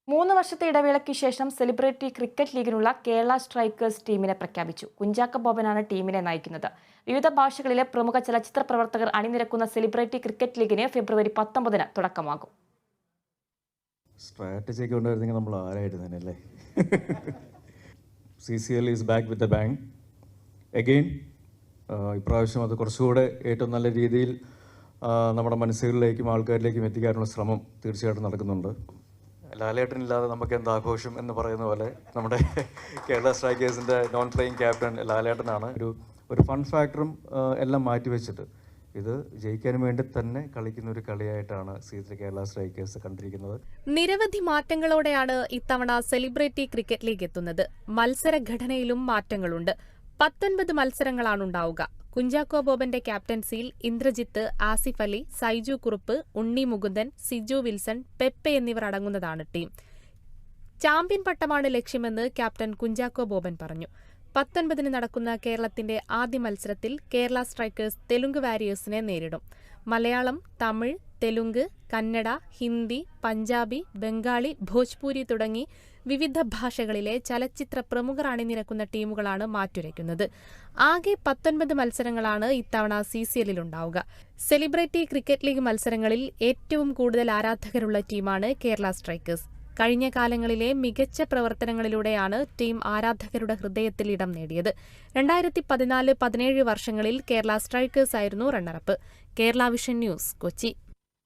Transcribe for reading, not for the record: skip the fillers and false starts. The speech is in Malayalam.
3 വർഷത്തെ ഇടവേളയ്ക്ക് ശേഷം സെലിബ്രിറ്റി ക്രിക്കറ്റ് ലീഗിനുള്ള കേരള സ്ട്രൈക്കേഴ്സ് ടീമിനെ പ്രഖ്യാപിച്ചു. കുഞ്ചാക്കോ ബോബനാണ് ടീമിനെ നയിക്കുന്നത്. വിവിധ ഭാഷകളിലെ പ്രമുഖ ചലച്ചിത്ര പ്രവർത്തകർ അണിനിരക്കുന്ന സെലിബ്രിറ്റി ക്രിക്കറ്റ് ലീഗിന് ഫെബ്രുവരി 19-ന് തുടക്കമാകും. സ്ട്രാറ്റജിയൊക്കെ ഉണ്ടായിരുന്നെങ്കിൽ നമ്മൾ ആരായിരുന്നല്ലേ. CCL is back with the bang again. ഇപ്രാവശ്യം അത് കുറച്ചുകൂടെ ഏറ്റവും നല്ല രീതിയിൽ നമ്മുടെ മനസ്സുകളിലേക്കും ആൾക്കാരിലേക്കും എത്തിക്കാനുള്ള ശ്രമം തീർച്ചയായിട്ടും നടക്കുന്നുണ്ട്. ലാലേട്ടനില്ലാതെ നമുക്ക് എന്ത് ആഘോഷം എന്ന് പറയുന്ന പോലെ നമ്മുടെ കേരള സ്ട്രൈക്കേഴ്സിൻ്റെ നോൺ പ്ലേയിങ് ക്യാപ്റ്റൻ ലാലേട്ടനാണ്. ഒരു ഫൺ ഫാക്ടറും എല്ലാം മാറ്റിവെച്ചിട്ട് ഇത് ജയിക്കാൻ വേണ്ടി തന്നെ കളിക്കുന്ന ഒരു കളിയായിട്ടാണ് കേരള സ്ട്രൈക്കേഴ്സ് കണ്ടിരിക്കുന്നത്. നിരവധി മാറ്റങ്ങളോടെയാണ് ഇത്തവണ സെലിബ്രിറ്റി ക്രിക്കറ്റ് ലീഗ് എത്തുന്നത്. മത്സരഘടനയിലും മാറ്റങ്ങളുണ്ട്. 19 മത്സരങ്ങളാണുണ്ടാവുക. കുഞ്ചാക്കോ ബോബന്റെ ക്യാപ്റ്റൻസിയിൽ ഇന്ദ്രജിത്ത്, ആസിഫ് അലി, സൈജു കുറുപ്പ്, ഉണ്ണി മുകുന്ദൻ, സിജു വിൽസൺ, പെപ്പെ എന്നിവർ അടങ്ങുന്നതാണ് ടീം. ചാമ്പ്യൻ പട്ടമാണ് ലക്ഷ്യമെന്ന് ക്യാപ്റ്റൻ കുഞ്ചാക്കോ ബോബൻ പറഞ്ഞു. 19-ന് നടക്കുന്ന കേരളത്തിന്റെ ആദ്യ മത്സരത്തിൽ കേരള സ്ട്രൈക്കേഴ്സ് തെലുങ്ക് വാരിയേഴ്സിനെ നേരിടും. മലയാളം, തമിഴ്, തെലുങ്ക്, കന്നഡ, ഹിന്ദി, പഞ്ചാബി, ബംഗാളി, ഭോജ്പൂരി തുടങ്ങി വിവിധ ഭാഷകളിലെ ചലച്ചിത്ര പ്രമുഖർ അണിനിരക്കുന്ന ടീമുകളാണ് മാറ്റുരയ്ക്കുന്നത്. ആകെ 19 മത്സരങ്ങളാണ് ഇത്തവണ CCL-ലുണ്ടാവുക. സെലിബ്രിറ്റി ക്രിക്കറ്റ് ലീഗ് മത്സരങ്ങളിൽ ഏറ്റവും കൂടുതൽ ആരാധകരുള്ള ടീമാണ് കേരള സ്ട്രൈക്കേഴ്സ്. കഴിഞ്ഞ കാലങ്ങളിലെ മികച്ച പ്രവർത്തനങ്ങളിലൂടെയാണ് ടീം ആരാധകരുടെ ഹൃദയത്തിൽ ഇടം നേടിയത്. 2014-17 വർഷങ്ങളിൽ കേരള സ്ട്രൈക്കേഴ്സ് ആയിരുന്നു runner-up. Kerala vision news, Kochi.